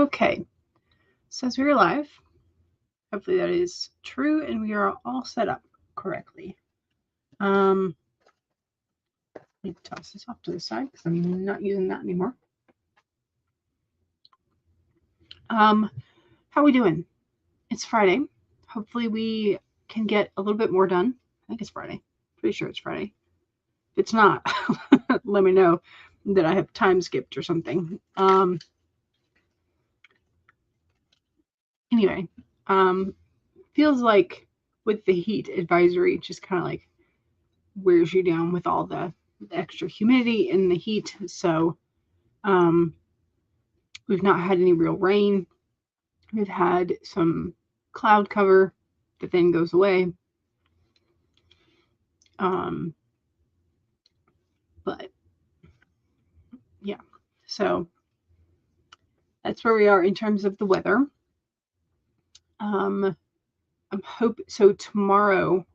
Okay, says we're live. Hopefully that is true and we are all set up correctly. Let me toss this off to the side because I'm not using that anymore. How are we doing? It's Friday. Hopefully we can get a little bit more done. I think it's Friday. Pretty sure it's Friday. If it's not, let me know that I have time skipped or something. Anyway, feels like with the heat advisory, just kind of like wears you down with all the extra humidity and the heat. So we've not had any real rain. We've had some cloud cover that then goes away. But yeah, so that's where we are in terms of the weather. So tomorrow,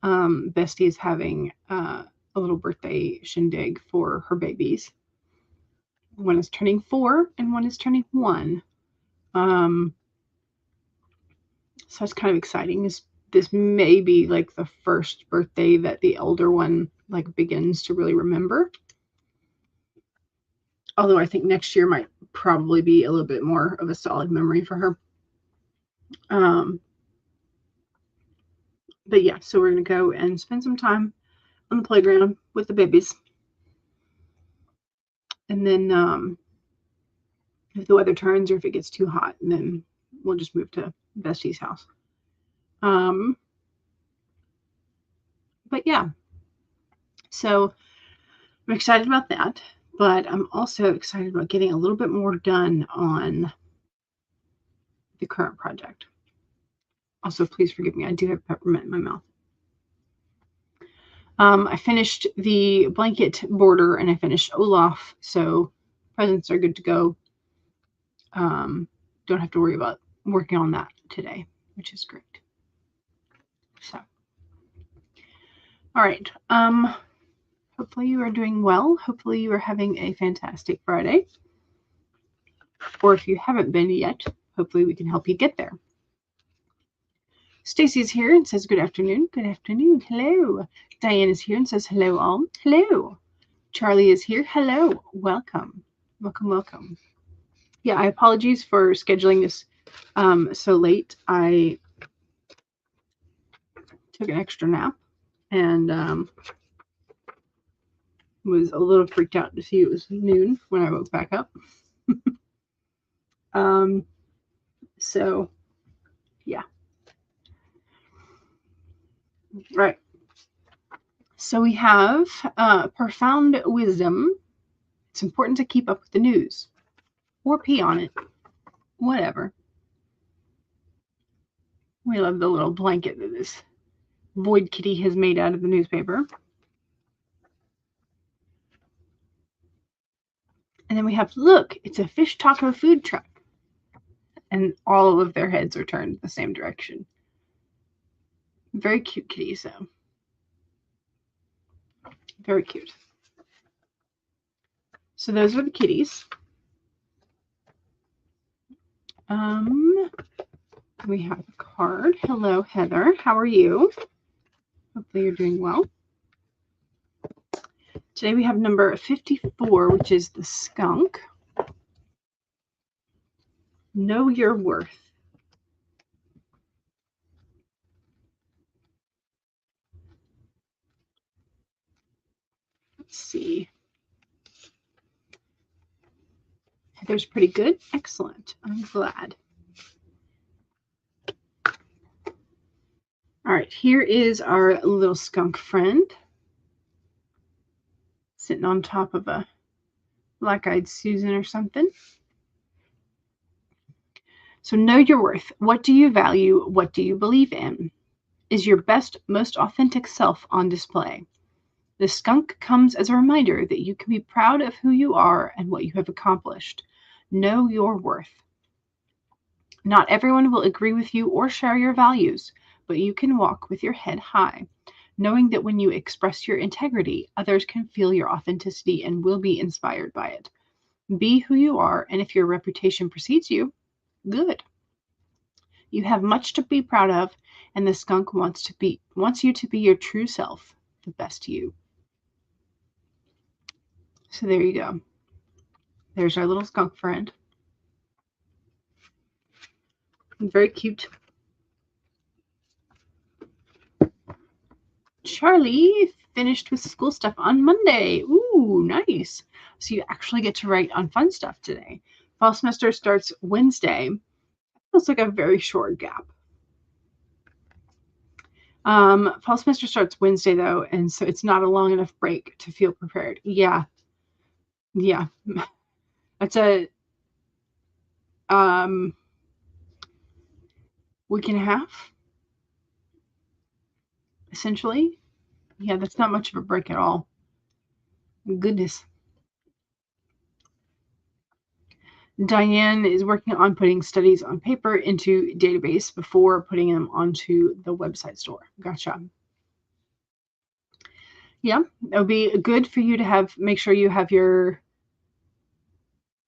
Bestie is having a little birthday shindig for her babies. One is turning 4 and one is turning 1. So it's kind of exciting. This may be like the first birthday that the elder one like begins to really remember. Although I think next year might probably be a little bit more of a solid memory for her. But yeah, so we're going to go and spend some time on the playground with the babies. And then if the weather turns or if it gets too hot, then we'll just move to Bestie's house. But yeah, so I'm excited about that, but I'm also excited about getting a little bit more done on the current project. Also, please forgive me, I do have peppermint in my mouth. I finished the blanket border and I finished Olaf, so presents are good to go. Don't have to worry about working on that today, which is great. So, all right. Hopefully you are doing well. Hopefully you are having a fantastic Friday. Or if you haven't been yet, hopefully we can help you get there. Stacy's here and says good afternoon. Good afternoon. Hello. Diane is here and says hello all. Hello. Charlie is here. Hello. Welcome. Welcome, welcome. Yeah, I apologize for scheduling this so late. I took an extra nap and was a little freaked out to see it was noon when I woke back up. So yeah. Right. So we have profound wisdom. It's important to keep up with the news or pee on it. Whatever. We love the little blanket that this void kitty has made out of the newspaper. And then we have, look, it's a fish taco food truck. And all of their heads are turned the same direction. Very cute kitties, though. Very cute. So those are the kitties. We have a card. Hello, Heather. How are you? Hopefully you're doing well. Today we have number 54, which is the skunk. Know your worth. Let's see. Heather's pretty good. Excellent. I'm glad. All right, here is our little skunk friend sitting on top of a black-eyed Susan or something. So know your worth. What do you value? What do you believe in? Is your best, most authentic self on display? The skunk comes as a reminder that you can be proud of who you are and what you have accomplished. Know your worth. Not everyone will agree with you or share your values, but you can walk with your head high, knowing that when you express your integrity, others can feel your authenticity and will be inspired by it. Be who you are, and if your reputation precedes you, good. You have much to be proud of, and the skunk wants you to be your true self, the best you. So there you go. There's our little skunk friend. Very cute. Charlie finished with school stuff on Monday. Ooh, nice. So you actually get to write on fun stuff today. Fall semester starts Wednesday. Feels like a very short gap. Fall semester starts Wednesday though, and so it's not a long enough break to feel prepared. Yeah. That's a week and a half, essentially. Yeah, that's not much of a break at all. Goodness. Diane is working on putting studies on paper into database before putting them onto the website store. Gotcha. Yeah, it would be good for you to make sure you have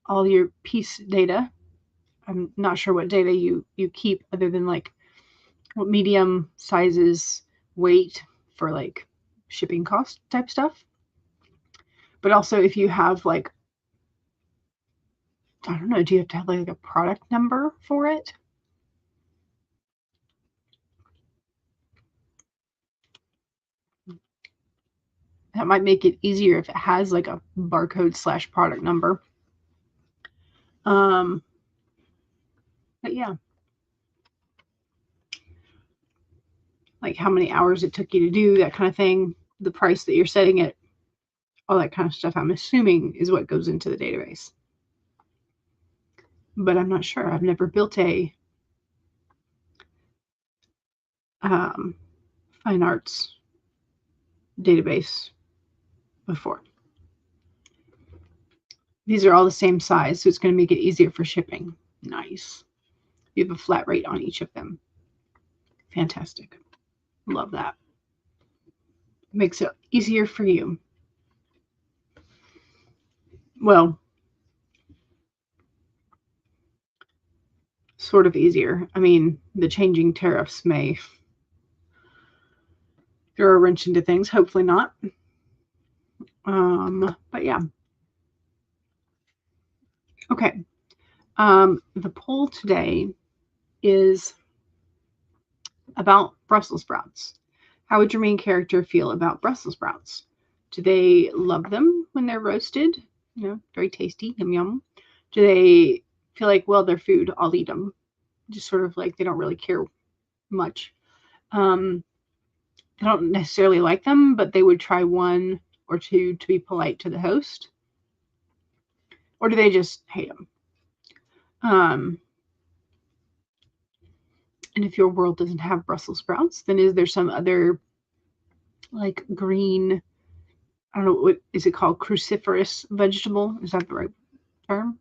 all your piece data. I'm not sure what data you keep other than like what medium sizes, weight for like shipping cost type stuff. But also if you have like, I don't know, do you have to have like a product number for it? That might make it easier if it has like a barcode / product number. But yeah. Like how many hours it took you to do, that kind of thing, the price that you're setting it, all that kind of stuff, I'm assuming is what goes into the database. But I'm not sure. I've never built a fine arts database before. These are all the same size, so it's going to make it easier for shipping. Nice. You have a flat rate on each of them. Fantastic. Love that. Makes it easier for you. Well, sort of easier. I mean, the changing tariffs may throw a wrench into things. Hopefully not. But yeah. Okay. The poll today is about Brussels sprouts. How would your main character feel about Brussels sprouts? Do they love them when they're roasted? You know, very tasty, yum yum. Do they feel like, well, they're food, I'll eat them? Just sort of like they don't really care much. They don't necessarily like them, but they would try one or two to be polite to the host. Or do they just hate them? And if your world doesn't have Brussels sprouts, then is there some other like green, I don't know, what is it called? Cruciferous vegetable? Is that the right term?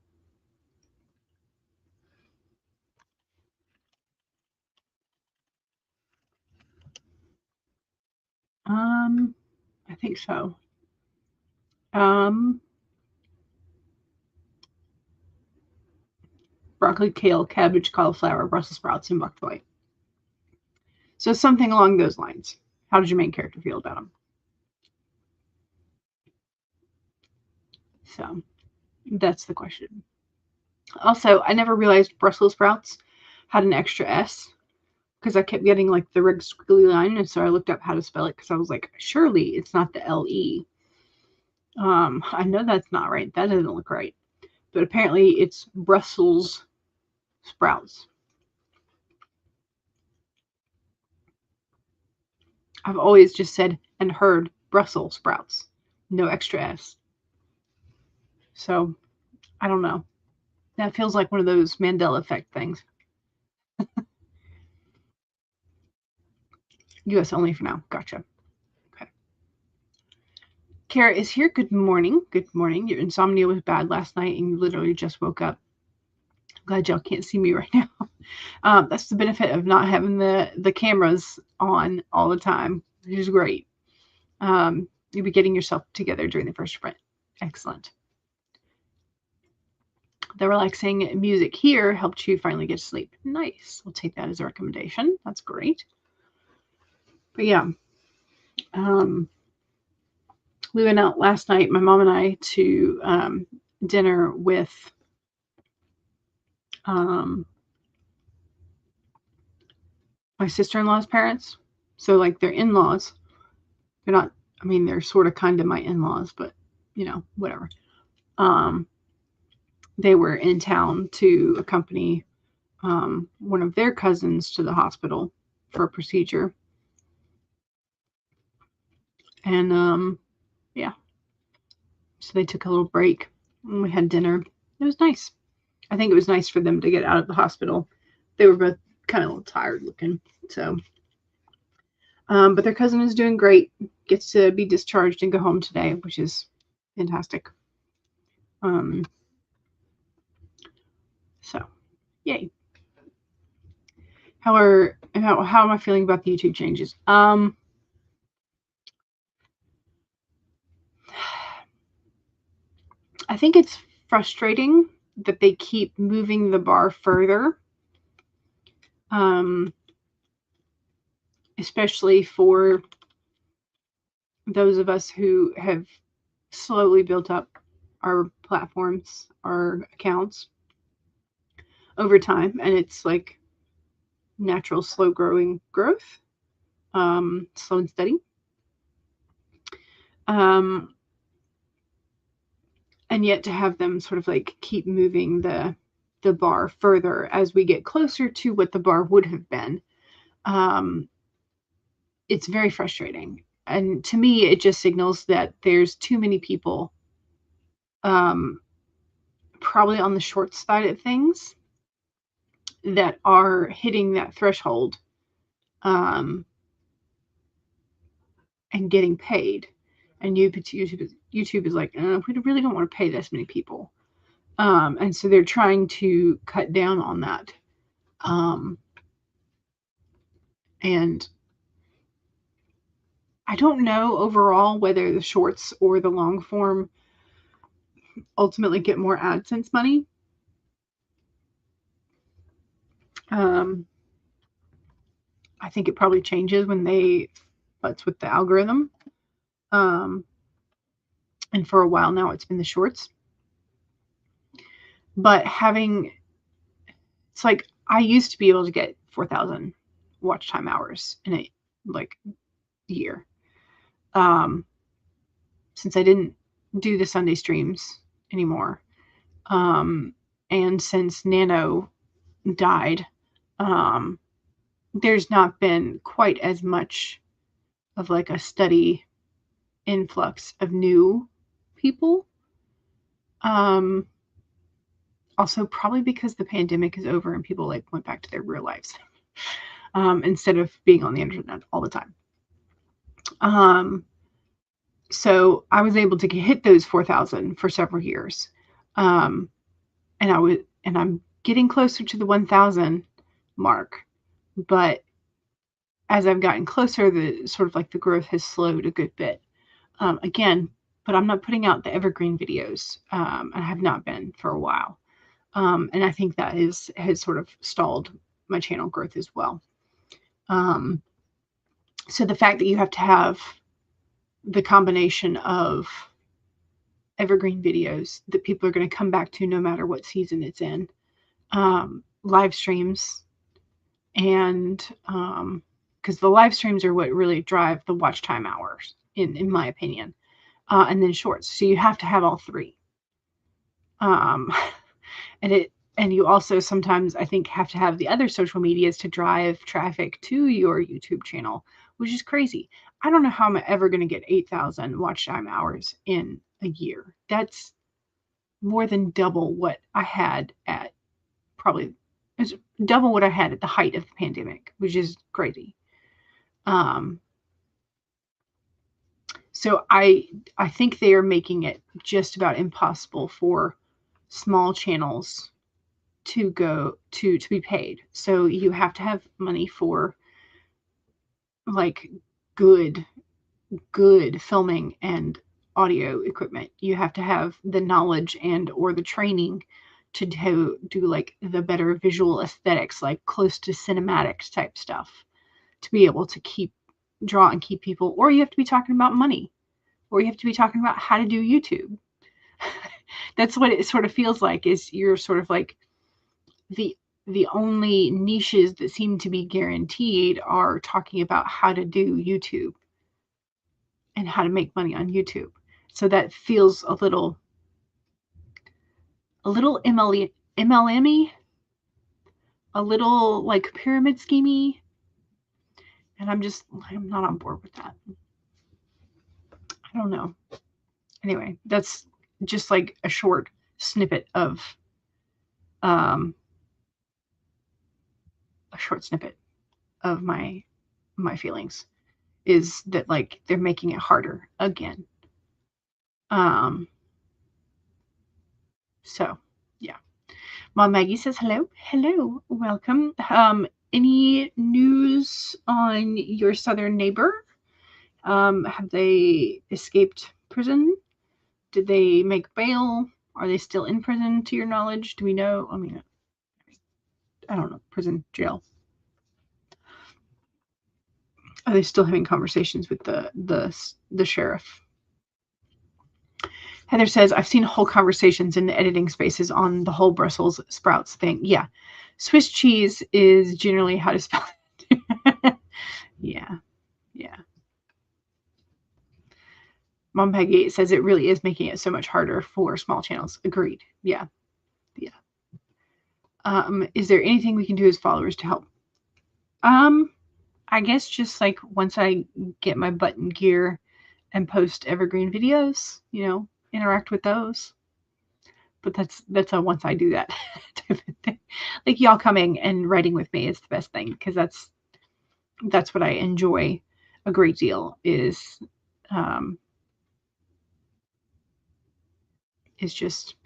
I think so. Broccoli, kale, cabbage, cauliflower, Brussels sprouts, and bok choy. So something along those lines. How did your main character feel about them? So that's the question. Also, I never realized Brussels sprouts had an extra S because I kept getting like the red squiggly line, and so I looked up how to spell it because I was like, surely it's not the L-E. I know that's not right. That doesn't look right. But apparently it's Brussels sprouts. I've always just said and heard Brussels sprouts. No extra S. So, I don't know. That feels like one of those Mandela effect things. US only for now. Gotcha. Okay. Kara is here. Good morning. Good morning. Your insomnia was bad last night and you literally just woke up. Glad y'all can't see me right now. That's the benefit of not having the cameras on all the time, which is great. You'll be getting yourself together during the first sprint. Excellent. The relaxing music here helped you finally get to sleep. Nice. We'll take that as a recommendation. That's great. But yeah, we went out last night, my mom and I, to dinner with my sister-in-law's parents. So like they're in-laws. They're not, I mean, they're sort of kind of my in-laws, but whatever. They were in town to accompany one of their cousins to the hospital for a procedure. And yeah, so they took a little break and we had dinner. It was nice. I think it was nice for them to get out of the hospital. They were both kind of a little tired looking. So, but their cousin is doing great. Gets to be discharged and go home today, which is fantastic. So, yay. How am I feeling about the YouTube changes? I think it's frustrating that they keep moving the bar further, especially for those of us who have slowly built up our platforms, our accounts over time, and it's like natural, slow growing growth, slow and steady. And yet to have them sort of like keep moving the bar further as we get closer to what the bar would have been, it's very frustrating. And to me, it just signals that there's too many people probably on the short side of things that are hitting that threshold and getting paid. And YouTube is like, we really don't want to pay this many people. And so they're trying to cut down on that. And I don't know overall whether the shorts or the long form ultimately get more AdSense money. I think it probably changes when they futz with the algorithm. And for a while now, it's been the shorts. But it's like I used to be able to get 4,000 watch time hours in a year. Since I didn't do the Sunday streams anymore, and since Nano died, there's not been quite as much of like a steady influx of new people. Also probably because the pandemic is over and people like went back to their real lives instead of being on the internet all the time. So I was able to hit those 4,000 for several years. And I'm getting closer to the 1,000 mark, but as I've gotten closer, the sort of like the growth has slowed a good bit. Again, but I'm not putting out the evergreen videos. I have not been for a while. And I think that has sort of stalled my channel growth as well. So the fact that you have to have the combination of evergreen videos that people are going to come back to no matter what season it's in, live streams, and because the live streams are what really drive the watch time hours, in my opinion, and then shorts. So you have to have all three. And you also sometimes, I think, have to have the other social medias to drive traffic to your YouTube channel, which is crazy. I don't know how I'm ever going to get 8,000 watch time hours in a year. That's more than double what I had at it's double what I had at the height of the pandemic, which is crazy. So I think they are making it just about impossible for small channels to go to be paid. So you have to have money for like good filming and audio equipment. You have to have the knowledge and or the training to do like the better visual aesthetics, like close to cinematic type stuff, to be able to draw and keep people, or you have to be talking about money, or you have to be talking about how to do YouTube. That's what it sort of feels like, is you're sort of like the only niches that seem to be guaranteed are talking about how to do YouTube and how to make money on YouTube. So that feels a little MLM-y, a little like pyramid schemey, and I'm not on board with that. I don't know. Anyway, that's just like a short snippet of my feelings, is that like they're making it harder again. So yeah. Mom Maggie says hello, welcome. Any news on your southern neighbor? Have they escaped prison? Did they make bail? Are they still in prison, to your knowledge? Do we know? I mean, I don't know. Prison, jail. Are they still having conversations with the sheriff? Heather says, I've seen whole conversations in the editing spaces on the whole Brussels sprouts thing. Yeah. Swiss cheese is generally how to spell it. Yeah. Mom Peggy says it really is making it so much harder for small channels. Agreed. Yeah. Is there anything we can do as followers to help? I guess just like once I get my butt in gear and post evergreen videos, interact with those. But that's a once I do that type of thing. Like y'all coming and writing with me is the best thing, because that's what I enjoy a great deal, is just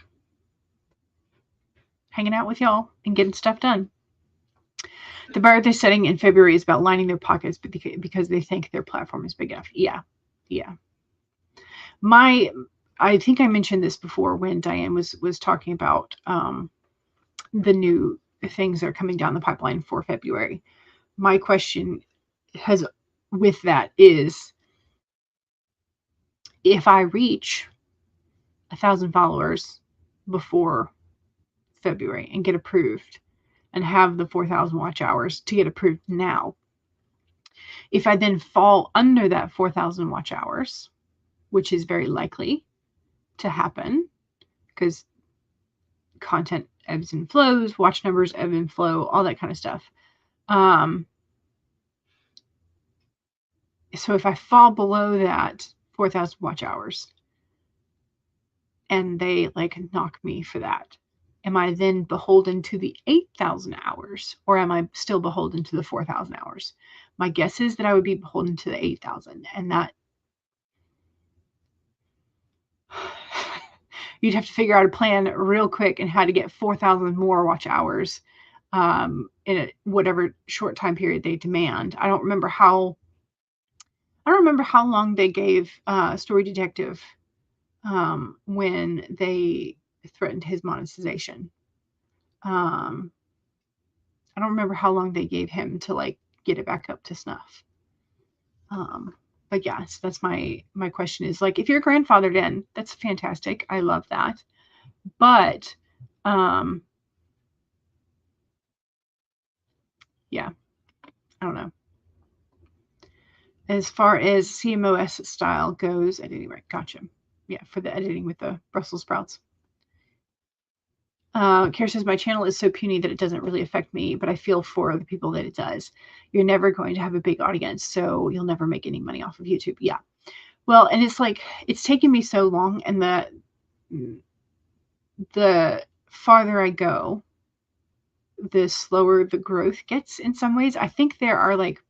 hanging out with y'all and getting stuff done. The bar they're setting in February is about lining their pockets because they think their platform is big enough. Yeah. I think I mentioned this before when Diane was talking about the new things that are coming down the pipeline for February. My question with that is, if I reach 1,000 followers before February and get approved and have the 4,000 watch hours to get approved now, if I then fall under that 4,000 watch hours, which is very likely to happen because content ebbs and flows, watch numbers ebb and flow, all that kind of stuff. So if I fall below that 4,000 watch hours and they like knock me for that, am I then beholden to the 8,000 hours, or am I still beholden to the 4,000 hours? My guess is that I would be beholden to the 8,000, and that you'd have to figure out a plan real quick and how to get 4,000 more watch hours in whatever short time period they demand. I don't remember how long they gave Story Detective when they threatened his monetization. I don't remember how long they gave him to like get it back up to snuff. But yes, that's my question, is like, if you're grandfathered in, that's fantastic. I love that. But yeah, I don't know. As far as CMOS style goes, at any rate, gotcha. Yeah, for the editing with the Brussels sprouts. Kara says, my channel is so puny that it doesn't really affect me, but I feel for the people that it does. You're never going to have a big audience, so you'll never make any money off of YouTube. Yeah. Well, and it's like, it's taken me so long, and the farther I go, the slower the growth gets in some ways. I think there are like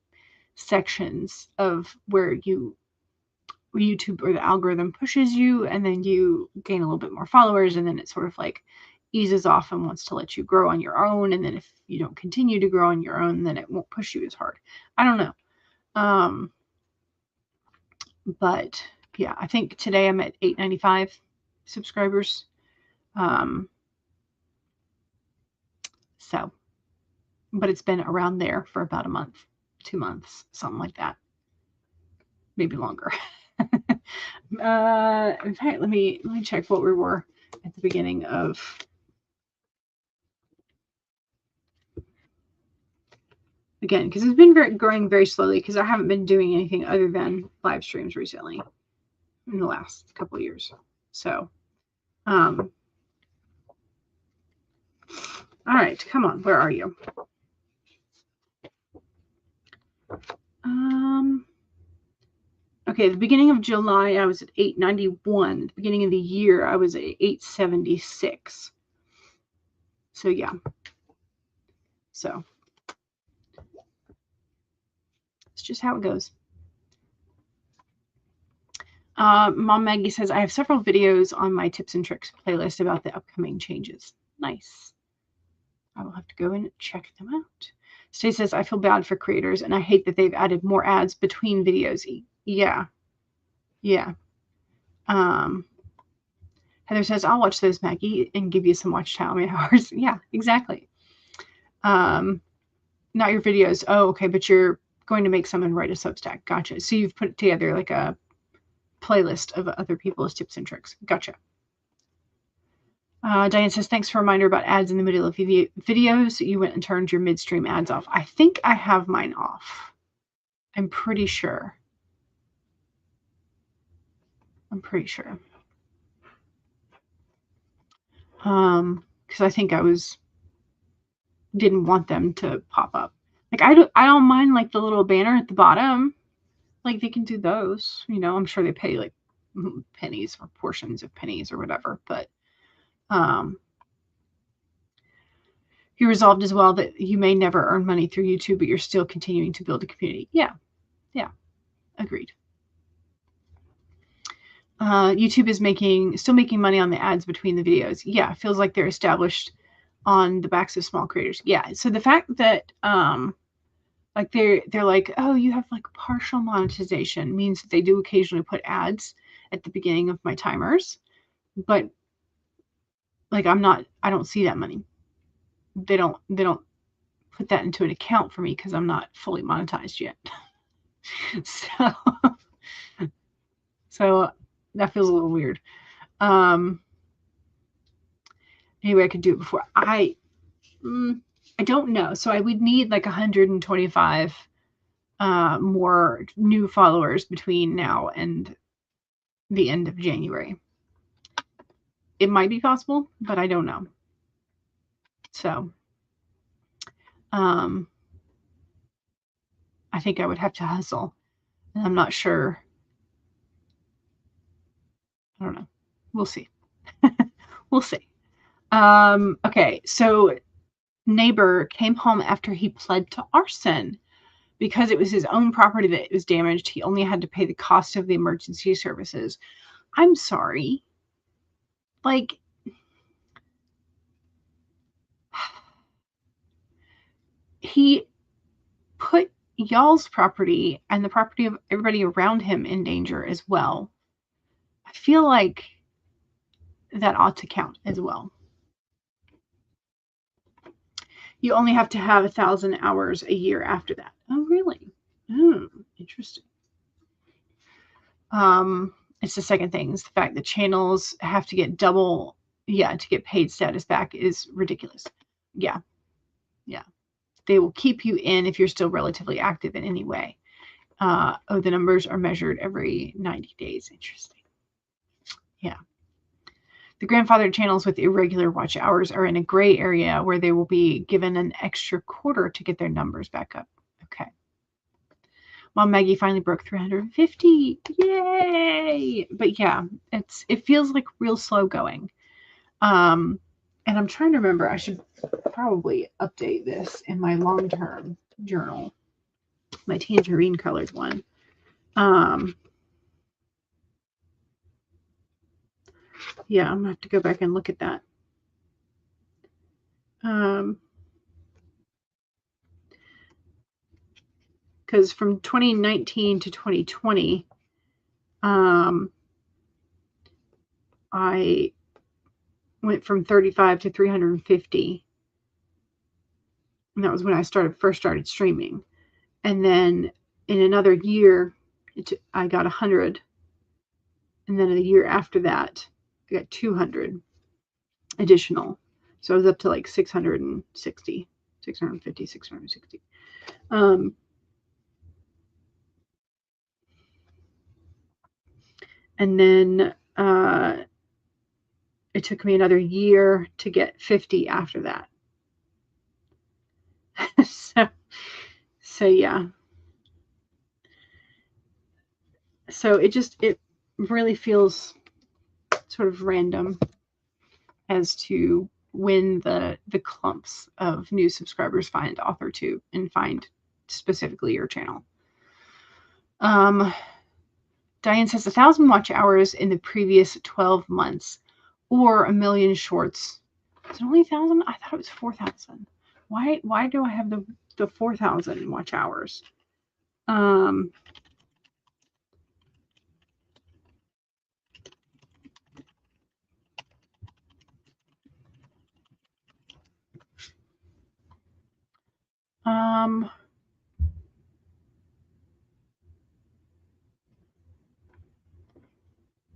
sections of where YouTube or the algorithm pushes you, and then you gain a little bit more followers, and then it sort of like eases off and wants to let you grow on your own. And then if you don't continue to grow on your own, then it won't push you as hard. I don't know. But yeah, I think today I'm at 895 subscribers. So, but it's been around there for about a month, 2 months, something like that. Maybe longer. In fact, let me check what we were at the beginning of. Again, because it's been growing very slowly, because I haven't been doing anything other than live streams recently in the last couple of years. So, all right, come on, where are you? Okay, at the beginning of July, I was at 891. At the beginning of the year, I was at 876. So, yeah. So, it's just how it goes. Mom Maggie says, I have several videos on my tips and tricks playlist about the upcoming changes. Nice. I will have to go and check them out. Stacey says, I feel bad for creators, and I hate that they've added more ads between videos. Yeah. Yeah. Heather says, I'll watch those, Maggie, and give you some watch time hours. Yeah, exactly. Not your videos. Oh, okay, but you're going to make some and write a Substack. Gotcha. So you've put together like a playlist of other people's tips and tricks. Gotcha. Diane says, thanks for a reminder about ads in the middle of videos. You went and turned your midstream ads off. I think I have mine off. I'm pretty sure. Because I think I didn't want them to pop up. Like I don't mind like the little banner at the bottom. Like they can do those. You know, I'm sure they pay like pennies or portions of pennies or whatever. But you resolved as well that you may never earn money through YouTube, but you're still continuing to build a community. Yeah. Agreed. YouTube is still making money on the ads between the videos. Yeah, it feels like they're established on the backs of small creators. Yeah. So the fact that like they're like, oh, you have like partial monetization means that they do occasionally put ads at the beginning of my timers, but like I don't see that money. They don't put that into an account for me because I'm not fully monetized yet. So that feels a little weird. Anyway, I could do it before. I don't know. So I would need like 125 more new followers between now and the end of January. It might be possible, but I don't know. So I think I would have to hustle. And I'm not sure. I don't know. We'll see. We'll see. Okay, so neighbor came home after he pled to arson. Because it was his own property that was damaged, he only had to pay the cost of the emergency services. I'm sorry. Like, he put y'all's property and the property of everybody around him in danger as well. I feel like that ought to count as well. You only have to have 1,000 hours a year after that. Oh, really? Interesting. It's the second thing. It's the fact that channels have to get double, to get paid status back is ridiculous. Yeah. They will keep you in if you're still relatively active in any way. The numbers are measured every 90 days. Interesting. Yeah. The grandfathered channels with irregular watch hours are in a gray area where they will be given an extra quarter to get their numbers back up. Okay. Mom Maggie finally broke 350. Yay! But yeah, it feels like real slow going. And I'm trying to remember, I should probably update this in my long-term journal, my tangerine colored one. Yeah, I'm gonna have to go back and look at that. Because from 2019 to 2020, I went from 35 to 350. And that was when I first started streaming. And then in another year, I got 100. And then a year after that, I got 200 additional. So I was up to like 660, 650, 660. And then it took me another year to get 50 after that. so yeah. So it really feels sort of random as to when the clumps of new subscribers find AuthorTube and find specifically your channel. Diane says 1,000 watch hours in the previous 12 months or 1 million shorts. Is it only 1,000? I thought it was 4,000. Why do I have the 4,000 watch hours?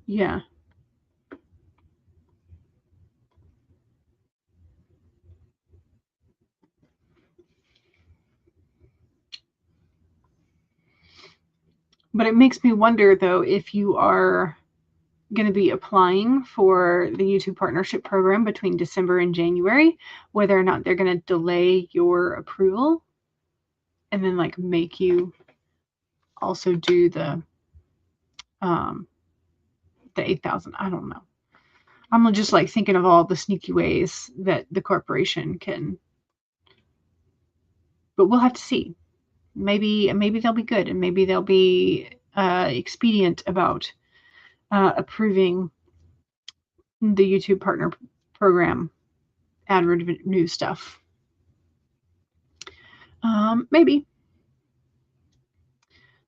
Yeah. But it makes me wonder, though, if you are going to be applying for the YouTube partnership program between December and January, whether or not they're going to delay your approval and then like make you also do the 8,000. I don't know. I'm just like thinking of all the sneaky ways that the corporation can, but we'll have to see. Maybe they'll be good, and maybe they'll be expedient about approving the YouTube partner program ad revenue stuff. Maybe.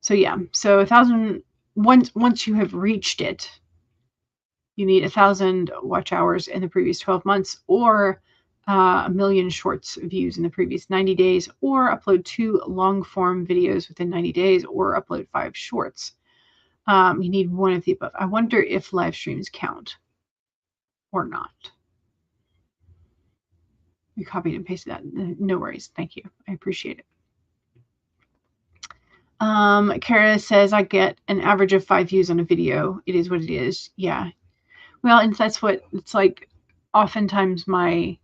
So yeah, so 1,000 once you have reached it, you need 1,000 watch hours in the previous 12 months, or 1 million shorts views in the previous 90 days, or upload 2 long form videos within 90 days, or upload 5 shorts. You need one of the above. I wonder if live streams count or not. You copied and pasted that. No worries. Thank you. I appreciate it. Kara says, I get an average of 5 views on a video. It is what it is. Yeah. Well, and that's what it's like. Oftentimes my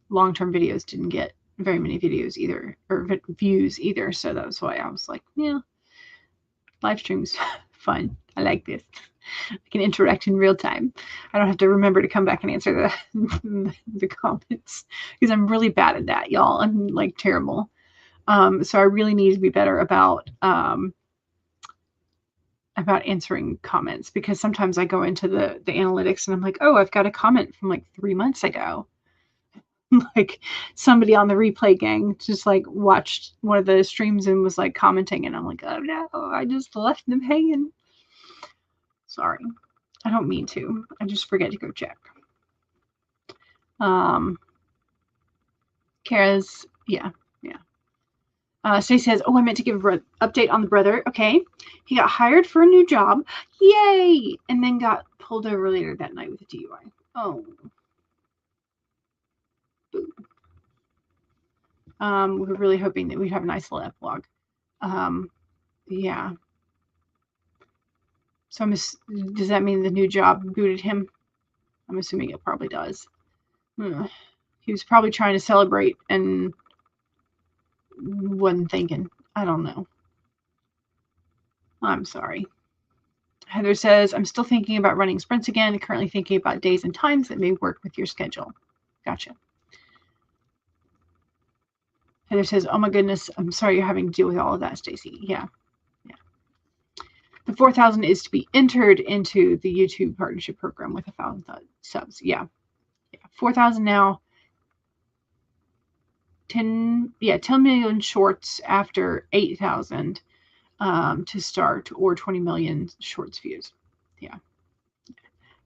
long-term videos didn't get very many videos either, or views either. So that was why I was like, yeah, live streams, fun. I like this. I can interact in real time. I don't have to remember to come back and answer the comments, because I'm really bad at that, y'all. I'm like terrible. So I really need to be better about answering comments, because sometimes I go into the analytics and I'm like, oh, I've got a comment from like 3 months ago. Like somebody on the replay gang just like watched one of the streams and was like commenting, and I'm like, oh no, I just left them hanging. Sorry. I don't mean to. I just forget to go check. Kara's, yeah. Stacey says, oh, I meant to give an update on the brother. Okay. He got hired for a new job. Yay! And then got pulled over later that night with a DUI. Oh. Boo. We were really hoping that we'd have a nice little epilogue. Yeah. So does that mean the new job booted him? I'm assuming it probably does. He was probably trying to celebrate and wasn't thinking. I don't know. I'm sorry. Heather says, I'm still thinking about running sprints again. Currently thinking about days and times that may work with your schedule. Gotcha. Heather says, oh my goodness, I'm sorry you're having to deal with all of that, Stacey. Yeah. The 4,000 is to be entered into the YouTube partnership program with 1,000 subs. Yeah. 4,000 now. 10 million shorts after 8,000 to start, or 20 million shorts views. Yeah.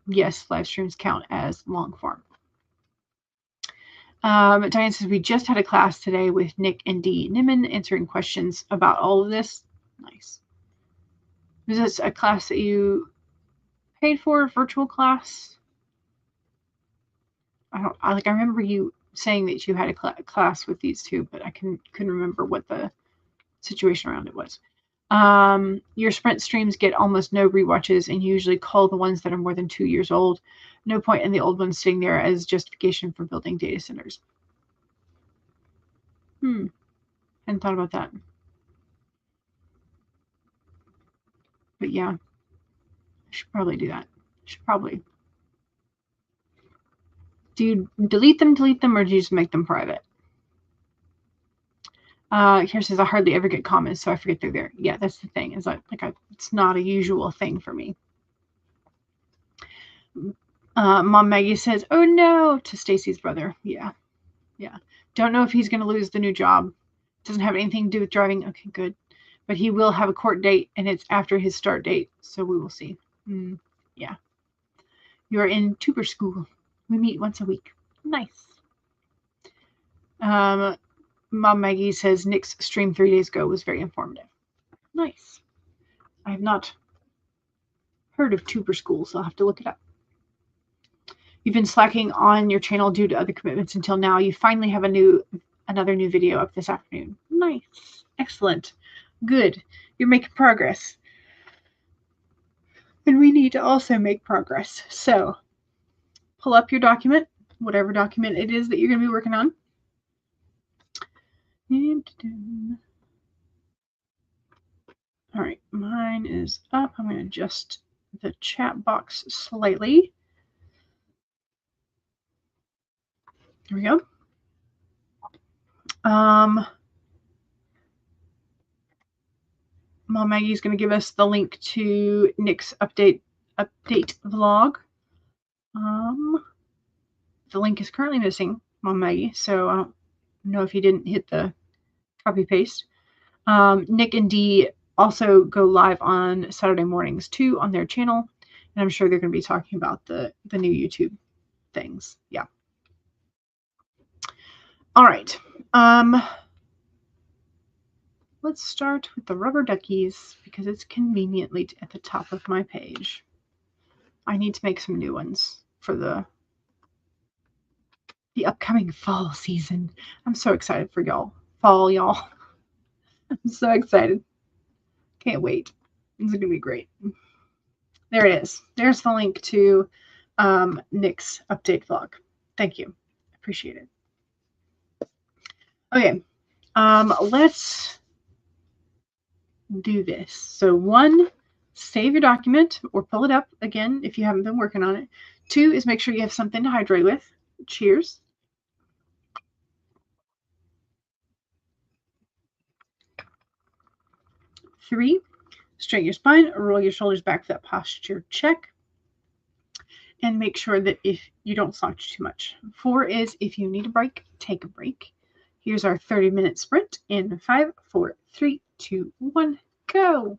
Yes, live streams count as long form. Diane says, we just had a class today with Nick and Dee Niman answering questions about all of this. Nice. Was this a class that you paid for, virtual class? I remember you saying that you had a class with these two, but I couldn't remember what the situation around it was. Your sprint streams get almost no rewatches and you usually cull the ones that are more than 2 years old. No point in the old ones sitting there as justification for building data centers. Hadn't thought about that. But yeah, I should probably do that. Do you delete them, or do you just make them private? Here says, I hardly ever get comments, so I forget they're there. Yeah, that's the thing. Is it's not a usual thing for me. Mom Maggie says, oh no, to Stacy's brother. Yeah. Don't know if he's going to lose the new job. Doesn't have anything to do with driving. Okay, good. But he will have a court date, and it's after his start date, so we will see. Yeah. You're in tuber school. We meet once a week. Nice. Mom Maggie says Nick's stream 3 days ago was very informative. Nice. I have not heard of tuber school, so I'll have to look it up. You've been slacking on your channel due to other commitments until now. You finally have another new video up this afternoon. Nice. Excellent. Good. You're making progress. And we need to also make progress. So pull up your document, whatever document it is that you're going to be working on. All right, mine is up. I'm going to adjust the chat box slightly. There we go. Mom Maggie's going to give us the link to Nick's update vlog. The link is currently missing, Mom Maggie, so I don't know if you didn't hit the copy paste. Nick and Dee also go live on Saturday mornings too on their channel, and I'm sure they're going to be talking about the new YouTube things. Yeah. All right. Let's start with the rubber duckies because it's conveniently at the top of my page. I need to make some new ones for the upcoming fall season. I'm so excited for y'all. Fall, y'all. I'm so excited. Can't wait. It's going to be great. There it is. There's the link to Nick's update vlog. Thank you. Appreciate it. Okay. Let's do this. So 1, save your document or pull it up again if you haven't been working on it. 2 is make sure you have something to hydrate with. Cheers. 3, straighten your spine, roll your shoulders back for that posture check. And make sure that if you don't slouch too much. 4 is if you need a break, take a break. Here's our 30-minute sprint in 5, 4, 3, 2, 1, go.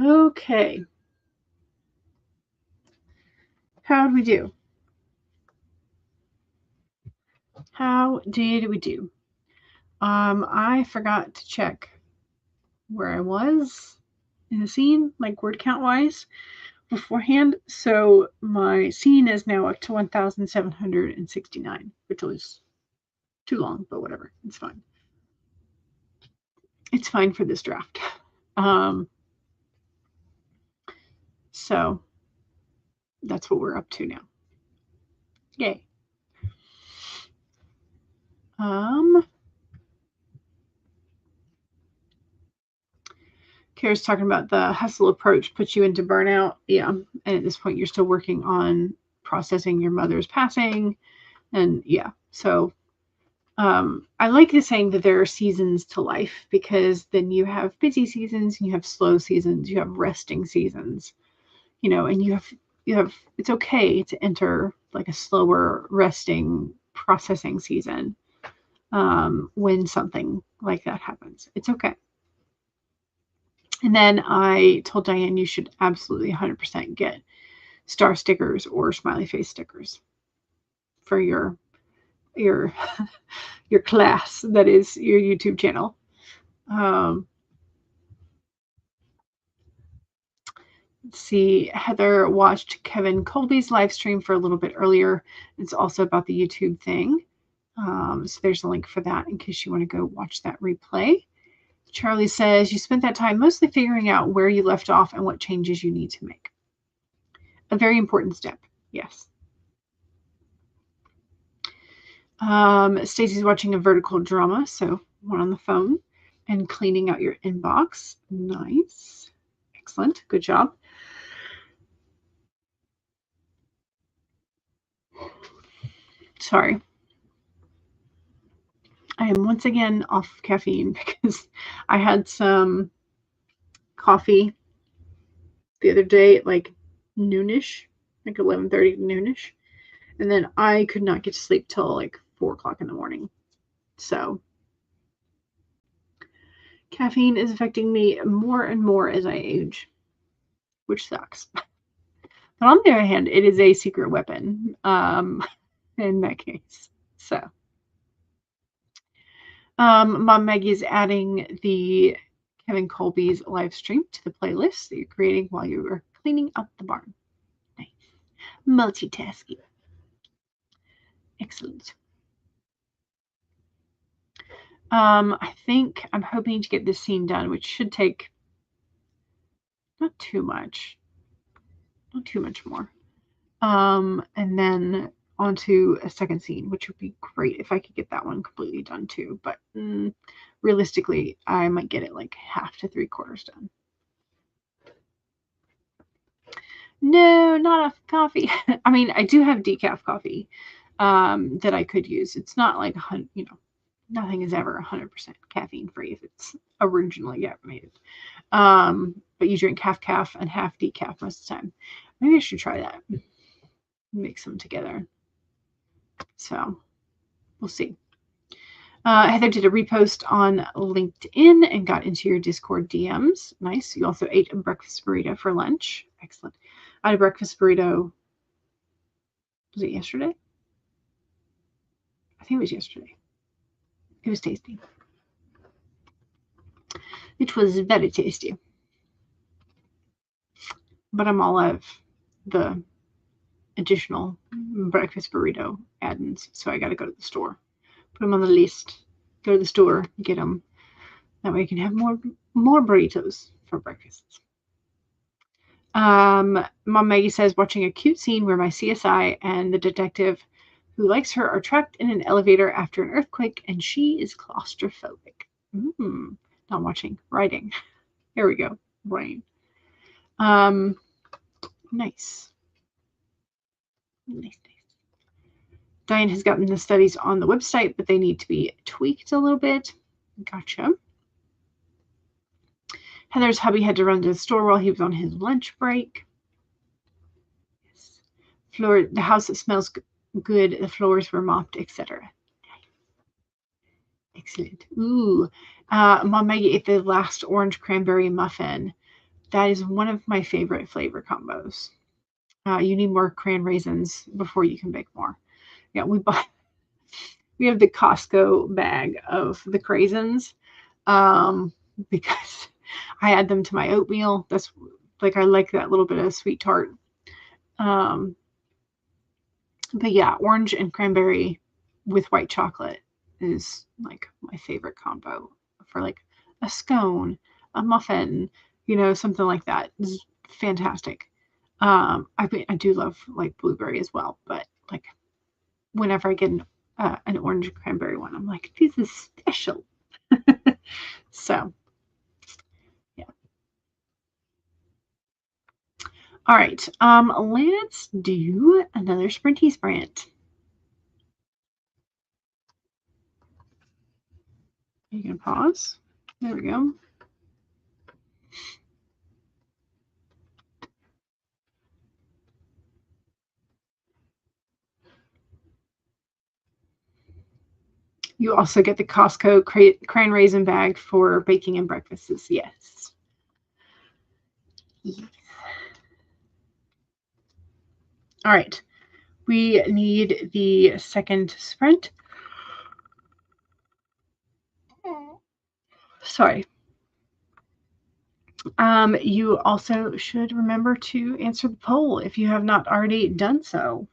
Okay. How'd we do? How did we do? I forgot to check where I was in the scene, like word count wise, beforehand. So my scene is now up to 1,769, which was too long, but whatever. It's fine. It's fine for this draft. So that's what we're up to now. Yay. Kara's talking about the hustle approach puts you into burnout. Yeah. And at this point, you're still working on processing your mother's passing. And yeah. So I like the saying that there are seasons to life, because then you have busy seasons and you have slow seasons, you have resting seasons, and you have it's okay to enter like a slower resting processing season when something like that happens. It's okay. And then I told Diane you should absolutely 100% get star stickers or smiley face stickers for your your class that is your YouTube channel. Let's see, Heather watched Kevin Colby's live stream for a little bit earlier. It's also about the YouTube thing. So there's a link for that in case you want to go watch that replay. Charlie says, you spent that time mostly figuring out where you left off and what changes you need to make. A very important step, yes. Stacey's watching a vertical drama, so one on the phone, and cleaning out your inbox. Nice. Excellent. Good job. Sorry. I am once again off caffeine because I had some coffee the other day at like noonish, like 11:30 noonish, and then I could not get to sleep till like 4 o'clock in the morning. So caffeine is affecting me more and more as I age, which sucks. But on the other hand, it is a secret weapon in that case. So Mom Maggie's adding the Kevin Colby's live stream to the playlist that you're creating while you are cleaning up the barn. Nice. Multitasking. Excellent. I think I'm hoping to get this scene done, which should take not too much more. And then onto a second scene, which would be great if I could get that one completely done too. But realistically, I might get it like half to 3/4 done. No, not enough coffee. I mean, I do have decaf coffee that I could use. It's not like, nothing is ever 100% caffeine free if it's originally made. But you drink half calf and half decaf most of the time. Maybe I should try that. Mix them together. So we'll see. Heather did a repost on LinkedIn and got into your Discord DMs. Nice. You also ate a breakfast burrito for lunch. Excellent. I had a breakfast burrito. Was it yesterday? I think it was yesterday. It was tasty. It was very tasty. But I'm all out of the additional breakfast burrito add-ins, so I got to go to the store. Put them on the list. Go to the store, get them. That way I can have more burritos for breakfast. Mom Maggie says, watching a cute scene where my CSI and the detective who likes her are trapped in an elevator after an earthquake, and she is claustrophobic. Not watching, writing. Here we go. Brain. Nice. Nice. Diane has gotten the studies on the website, but they need to be tweaked a little bit. Gotcha. Heather's hubby had to run to the store while he was on his lunch break. Yes. The house smells good. The floors were mopped, etc. Excellent. Ooh, Mom Maggie ate the last orange cranberry muffin. That is one of my favorite flavor combos. You need more cran raisins before you can bake more. Yeah, we have the Costco bag of the craisins, um, because I add them to my oatmeal. That's like I like that little bit of sweet tart. Um, but yeah, orange and cranberry with white chocolate is like my favorite combo for like a scone, a muffin, something like that is fantastic. I do love like blueberry as well, but like whenever I get an orange cranberry one, I'm like, this is special. So yeah. All right. Let's do another sprinty sprint. You can pause. There we go. You also get the Costco cran raisin bag for baking and breakfasts. Yes. Yes. All right. We need the second sprint. Sorry. You also should remember to answer the poll if you have not already done so.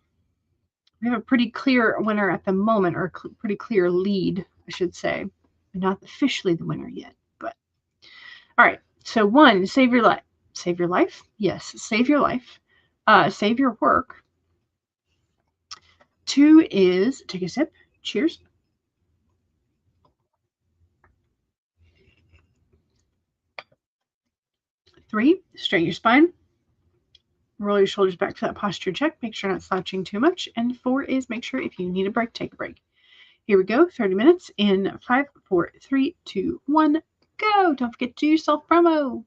We have a pretty clear winner at the moment, or pretty clear lead, I should say. Not officially the winner yet, but all right. So one, save your life. Save your life? Yes, save your life. Save your work. Two is take a sip. Cheers. Three, straighten your spine. Roll your shoulders back for that posture check. Make sure you're not slouching too much. And four is make sure if you need a break, take a break. Here we go. 30 minutes in 5, 4, 3, 2, 1, go. Don't forget to do your self promo.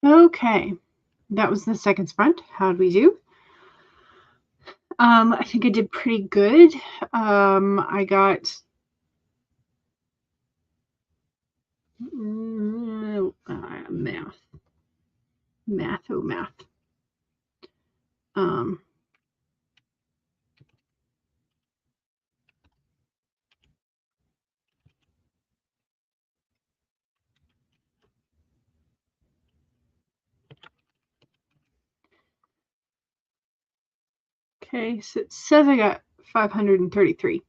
Okay, that was the second sprint. How did we do? I think I did pretty good. I got math. Um, okay, so it says I got 533,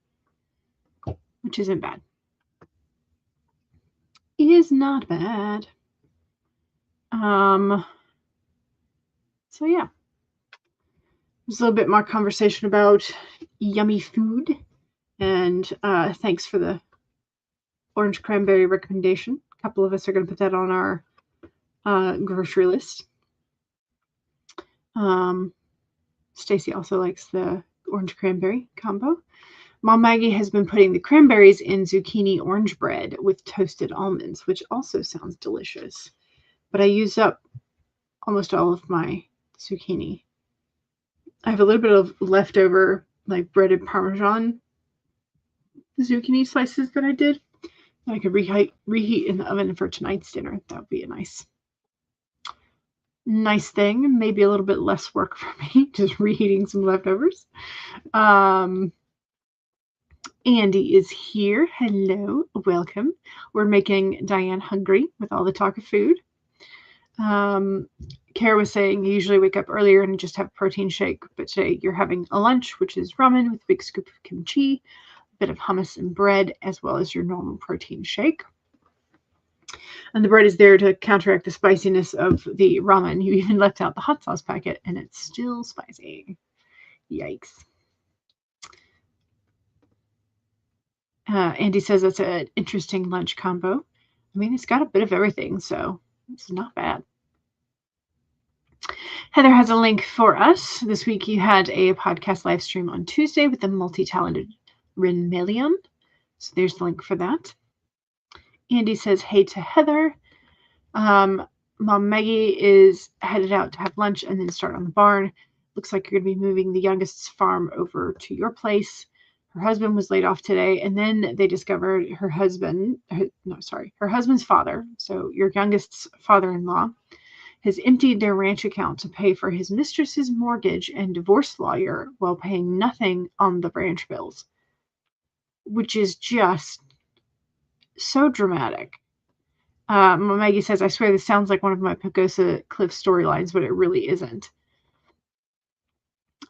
which isn't bad. It is not bad. So yeah, there's a little bit more conversation about yummy food, and thanks for the orange cranberry recommendation. A couple of us are going to put that on our grocery list. Stacy also likes the orange cranberry combo. Mom Maggie has been putting the cranberries in zucchini orange bread with toasted almonds, which also sounds delicious. But I used up almost all of my zucchini. I have a little bit of leftover, like breaded Parmesan zucchini slices that I did. I could reheat in the oven for tonight's dinner. That would be a nice thing. Maybe a little bit less work for me, just reheating some leftovers. Andy is here. Hello, welcome. We're making Diane hungry with all the talk of food. Kara was saying you usually wake up earlier and just have a protein shake, but today you're having a lunch, which is ramen with a big scoop of kimchi, a bit of hummus and bread, as well as your normal protein shake. And the bread is there to counteract the spiciness of the ramen. You even left out the hot sauce packet, and it's still spicy. Yikes. Andy says that's an interesting lunch combo. I mean, it's got a bit of everything, so it's not bad. Heather has a link for us. This week you had a podcast live stream on Tuesday with the multi-talented Rin Million. So there's the link for that. Andy says, hey to Heather. Mom Maggie is headed out to have lunch and then start on the barn. Looks like you're going to be moving the youngest's farm over to your place. Her husband was laid off today, and then they discovered her husband's father, so your youngest's father-in-law, has emptied their ranch account to pay for his mistress's mortgage and divorce lawyer while paying nothing on the ranch bills, which is just so dramatic. Maggie says, I swear this sounds like one of my Pagosa Cliff storylines, but it really isn't.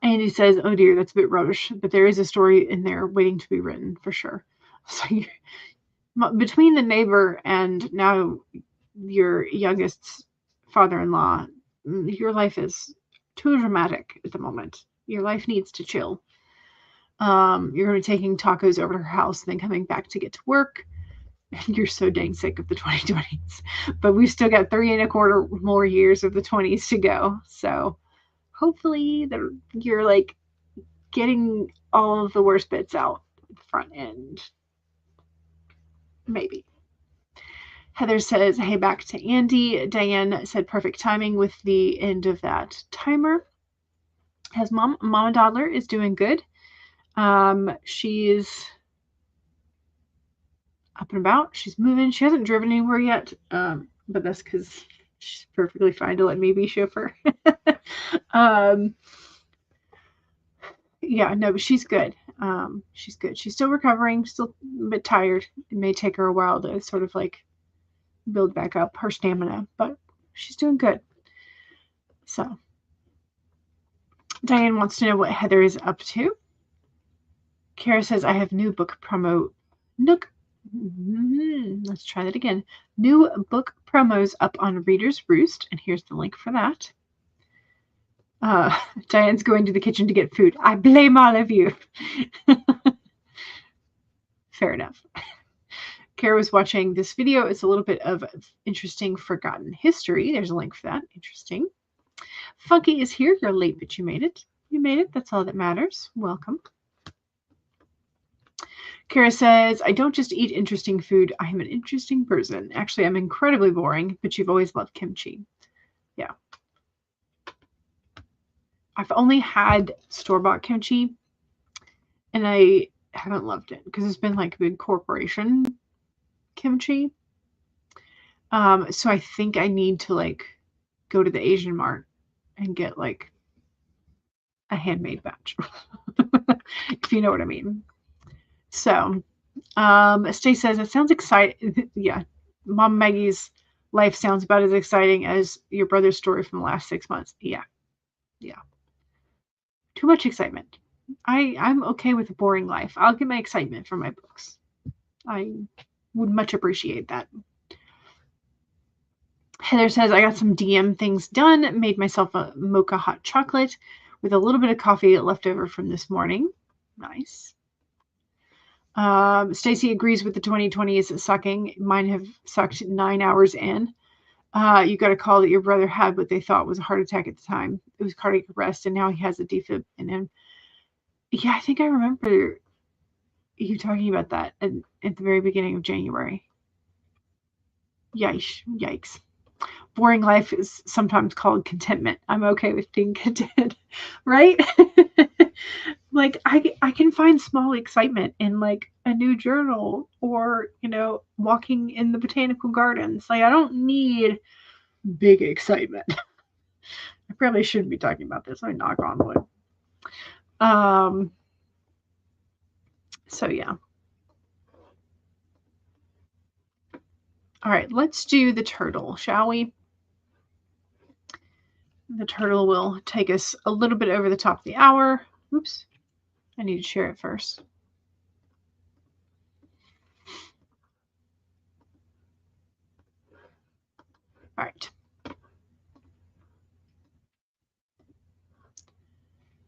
Andy says, oh dear, that's a bit rubbish, but there is a story in there waiting to be written for sure. So between the neighbor and now your youngest's father-in-law, your life is too dramatic at the moment. Your life needs to chill. You're going to be taking tacos over to her house and then coming back to get to work. You're so dang sick of the 2020s. But we've still got 3 1/4 more years of the 20s to go. So hopefully you're like getting all of the worst bits out at the front end. Maybe. Heather says, hey, back to Andy. Diane said perfect timing with the end of that timer. Mama Dawdler is doing good. She's up and about. She's moving. She hasn't driven anywhere yet, but that's because she's perfectly fine to let me be chauffeur. Yeah, no, but she's good. She's good. She's still recovering, still a bit tired. It may take her a while to sort of like build back up her stamina, but she's doing good. So Diane wants to know what Heather is up to. Kara says, I have new book promo. Let's try that again. New book promos up on Reader's Roost, and here's the link for that. Diane's going to the kitchen to get food. I blame all of you. Fair enough. Kara was watching this video. It's a little bit of interesting forgotten history. There's a link for that. Interesting. Funky is here. You're late, but you made it. You made it. That's all that matters. Welcome. Kara says, I don't just eat interesting food. I am an interesting person. Actually, I'm incredibly boring, but you've always loved kimchi. I've only had store-bought kimchi, and I haven't loved it because it's been like big corporation kimchi. So I think I need to like go to the Asian Mart and get like a handmade batch, if you know what I mean. So, Stay says it sounds exciting. Yeah, Mom Maggie's life sounds about as exciting as your brother's story from the last 6 months. Yeah, yeah, too much excitement. I'm okay with a boring life. I'll get my excitement from my books. I would much appreciate that. Heather says, I got some DM things done, made myself a mocha hot chocolate with a little bit of coffee left over from this morning. Nice. Stacy agrees with the 2020 is sucking. Mine have sucked 9 hours in. You got a call that your brother had what they thought was a heart attack at the time. It was cardiac arrest, and now he has a defib in him. Yeah, I think I remember you talking about that at the very beginning of January. Yikes. Boring life is sometimes called contentment. I'm okay with being content, right? Like I can find small excitement in like a new journal or, walking in the botanical gardens. Like I don't need big excitement. I probably shouldn't be talking about this. Let me knock on wood. So yeah. All right, let's do the turtle, shall we? The turtle will take us a little bit over the top of the hour. Oops. I need to share it first. All right.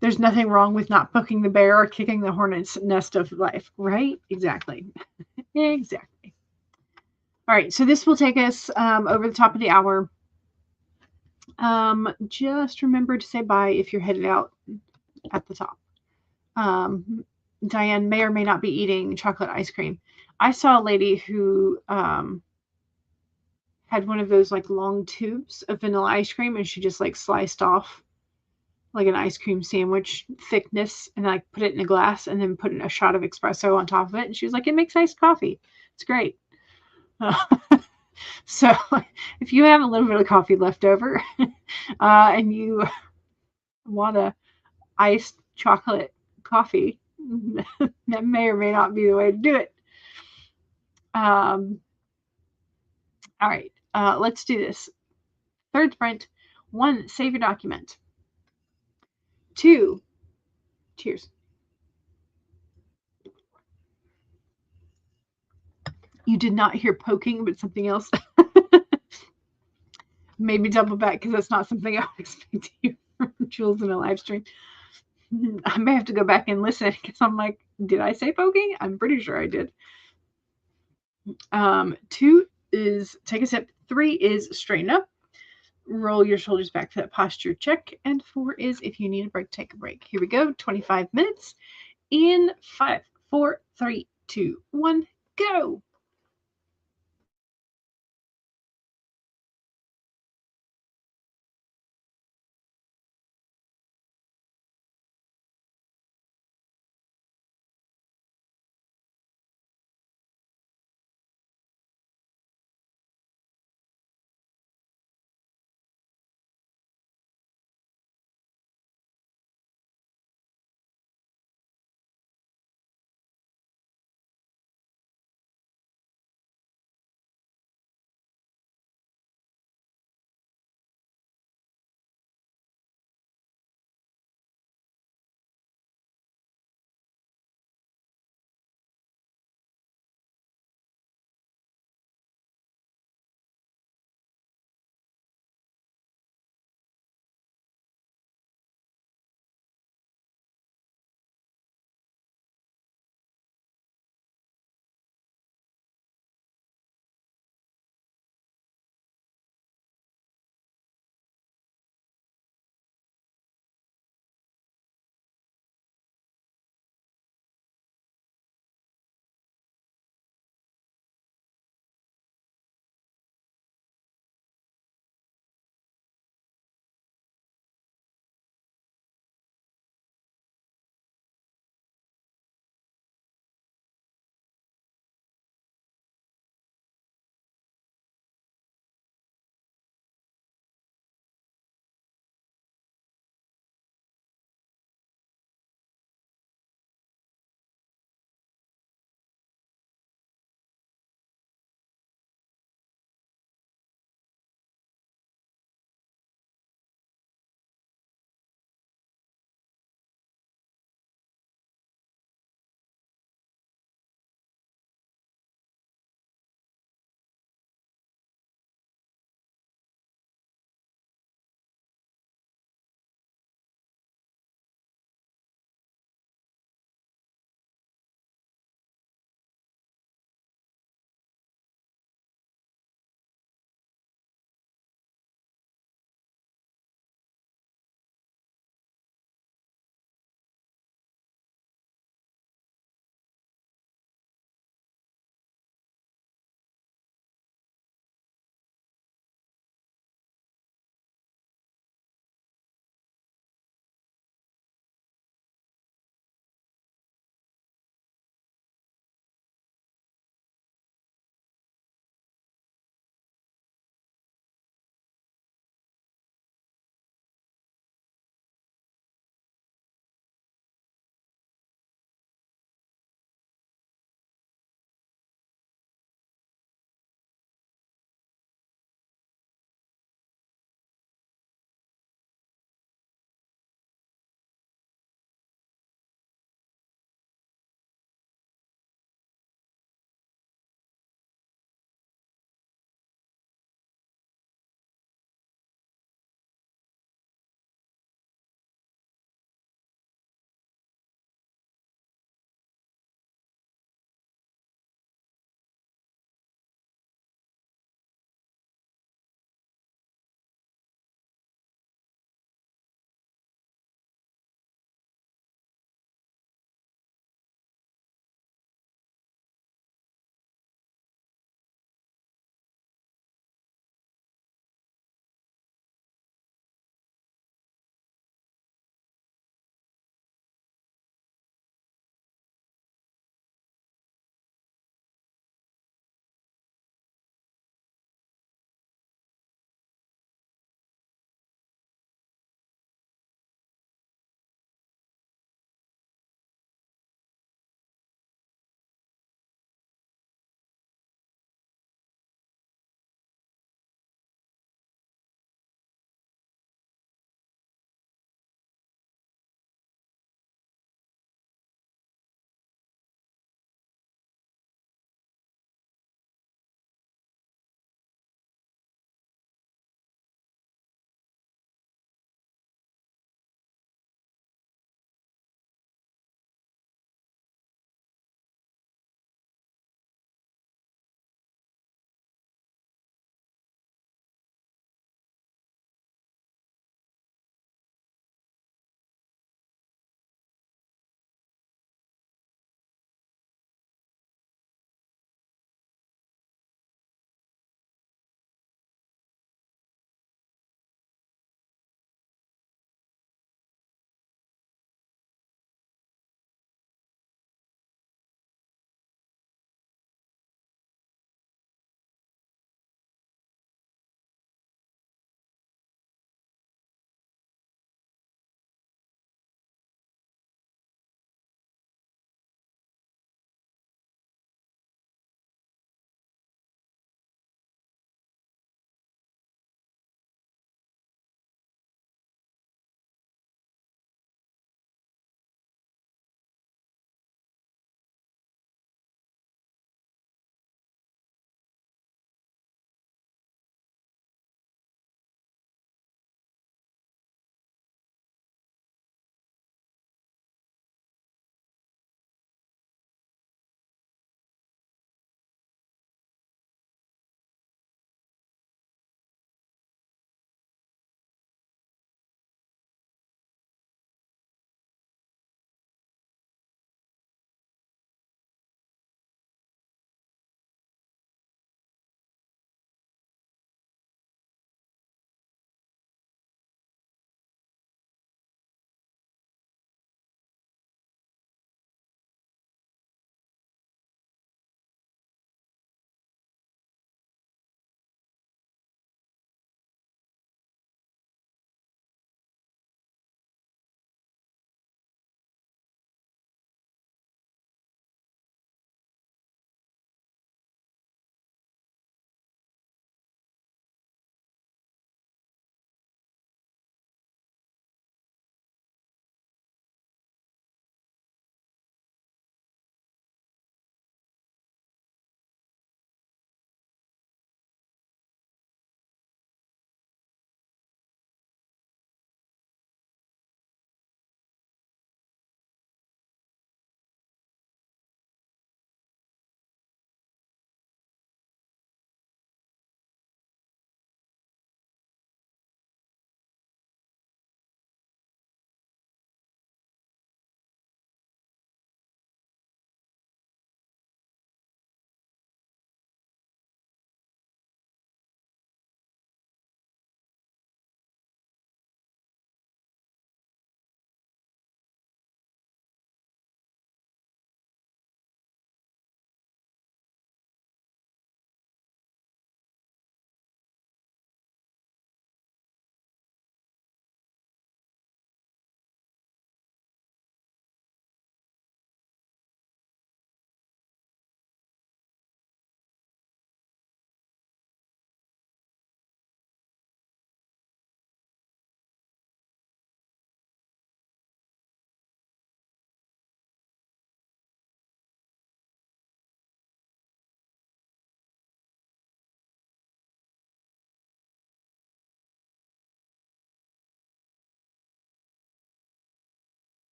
There's nothing wrong with not poking the bear or kicking the hornet's nest of life, right? Exactly. Exactly. All right, so this will take us over the top of the hour. Just remember to say bye if you're headed out at the top. Diane may or may not be eating chocolate ice cream. I saw a lady who had one of those like long tubes of vanilla ice cream, and she just like sliced off like an ice cream sandwich thickness and like put it in a glass and then put a shot of espresso on top of it. And she was like, it makes iced coffee. It's great. So if you have a little bit of coffee left over and you want a iced chocolate coffee, that may or may not be the way to do it. All right, let's do this. Third sprint. 1, save your document. 2, cheers. You did not hear poking, but something else. Maybe double back because that's not something I would expect to hear from Jules in a live stream. I may have to go back and listen because I'm like, did I say poking? I'm pretty sure I did. 2 is take a sip. 3 is straighten up. Roll your shoulders back for that posture check. And 4 is if you need a break, take a break. Here we go. 25 minutes in 5, 4, 3, 2, 1, go.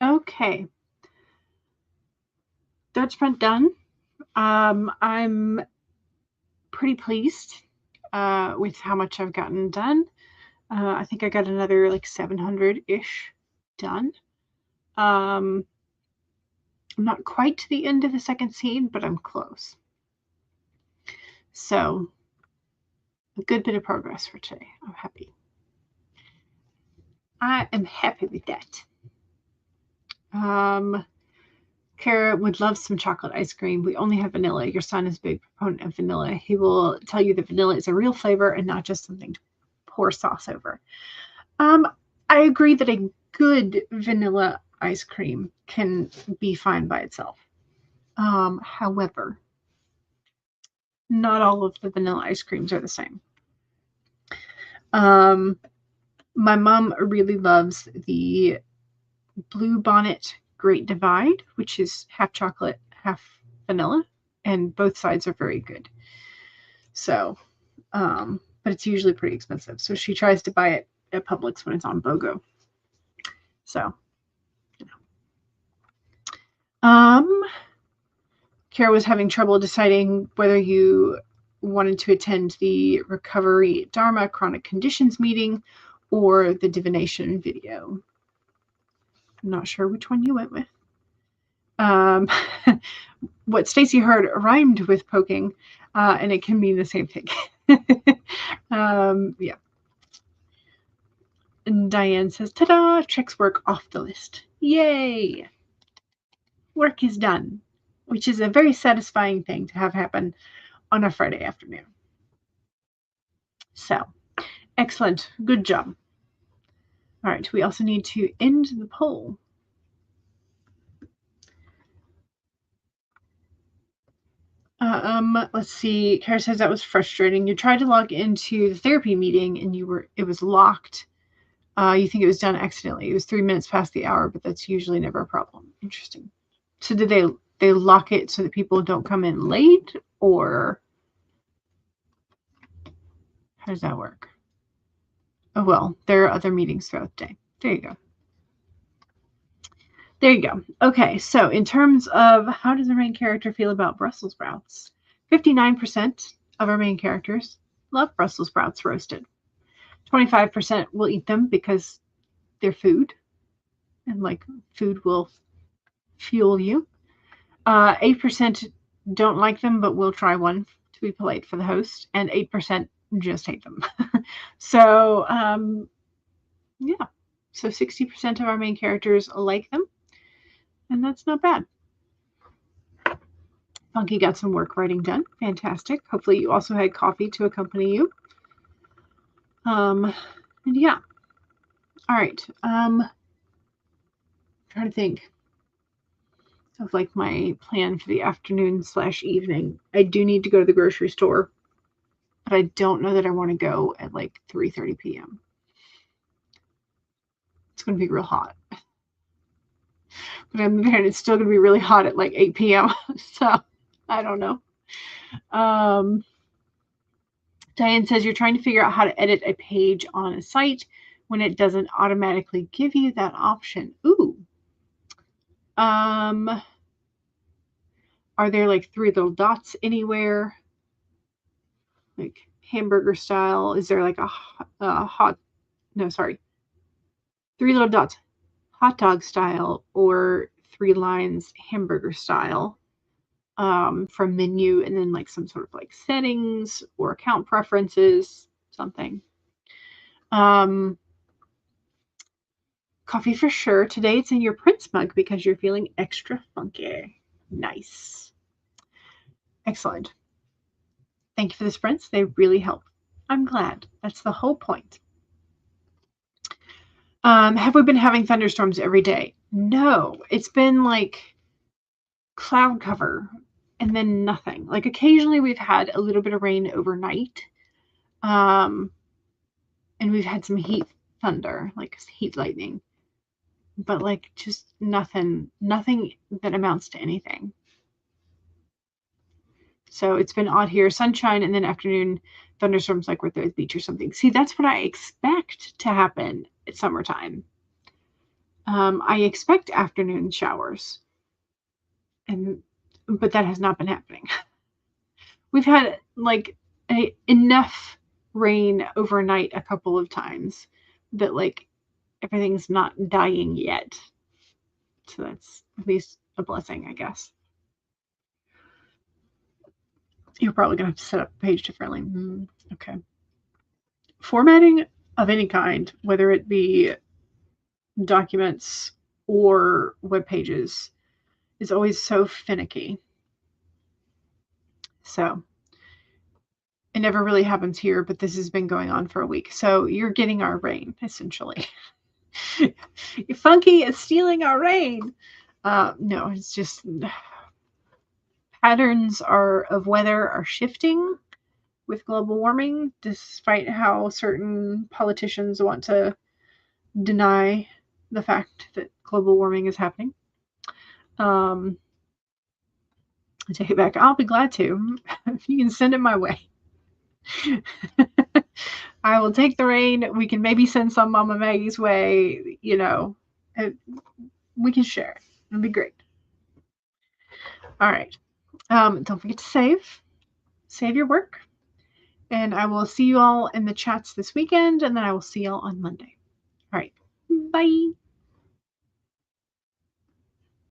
Okay. Third sprint done. I'm pretty pleased with how much I've gotten done. I think I got another like 700-ish done. I'm not quite to the end of the second scene, but I'm close. So a good bit of progress for today. I'm happy. I am happy with that. Kara would love some chocolate ice cream. We only have vanilla. Your son is a big proponent of vanilla. He will tell you that vanilla is a real flavor and not just something to pour sauce over. I agree that a good vanilla ice cream can be fine by itself. However, not all of the vanilla ice creams are the same. My mom really loves the Blue Bonnet Great Divide, which is half chocolate, half vanilla, and both sides are very good. So, but it's usually pretty expensive. So she tries to buy it at Publix when it's on BOGO. So, Kara was having trouble deciding whether you wanted to attend the Recovery Dharma Chronic Conditions meeting or the divination video. I'm not sure which one you went with. What Stacy heard rhymed with poking, and it can mean the same thing. Yeah. And Diane says, ta-da, checks work off the list. Yay! Work is done, which is a very satisfying thing to have happen on a Friday afternoon. So, excellent. Good job. All right, we also need to end the poll. Let's see. Kara says that was frustrating. You tried to log into the therapy meeting and it was locked. You think it was done accidentally. It was 3 minutes past the hour, but that's usually never a problem. Interesting. So did they lock it so that people don't come in late, or how does that work? Oh, well, there are other meetings throughout the day. There you go. There you go. Okay, so in terms of how does the main character feel about Brussels sprouts, 59% of our main characters love Brussels sprouts roasted. 25% will eat them because they're food, and like food will fuel you. 8% don't like them, but will try one to be polite for the host, and 8% just hate them. So, yeah. So 60% of our main characters like them, and that's not bad. Funky got some work writing done. Fantastic. Hopefully you also had coffee to accompany you. And yeah. All right. Trying to think of like my plan for the afternoon/evening. I do need to go to the grocery store, but I don't know that I want to go at like 3:30 p.m. It's going to be real hot. But I'm there and it's still going to be really hot at like 8 p.m. So I don't know. Diane says you're trying to figure out how to edit a page on a site when it doesn't automatically give you that option. Ooh. Are there like 3 little dots anywhere? Like hamburger style? Is there like a hot, no, sorry. 3 little dots, hot dog style, or 3 lines hamburger style from menu, and then like some sort of like settings or account preferences, something. Coffee for sure. Today it's in your Prince mug because you're feeling extra funky. Nice. Excellent. Thank you for the sprints. They really help. I'm glad. That's the whole point. Have we been having thunderstorms every day? No. It's been like cloud cover and then nothing. Like occasionally we've had a little bit of rain overnight. And we've had some heat thunder, like heat lightning. But like just nothing that amounts to anything. So it's been odd here. Sunshine and then afternoon thunderstorms like we're at the beach or something. See, that's what I expect to happen at summertime. I expect afternoon showers, but that has not been happening. We've had like enough rain overnight a couple of times that like everything's not dying yet. So that's at least a blessing, I guess. You're probably going to have to set up the page differently. Okay. Formatting of any kind, whether it be documents or web pages, is always so finicky. So it never really happens here, but this has been going on for a week. So you're getting our rain, essentially. Funky is stealing our rain. No, it's just patterns of weather are shifting with global warming, despite how certain politicians want to deny the fact that global warming is happening. I take it back. I'll be glad to. If you can send it my way. I will take the rain. We can maybe send some Mama Maggie's way. We can share it. It'll be great. All right. Don't forget to save your work. And I will see you all in the chats this weekend, and then I will see y'all on Monday. All right. Bye.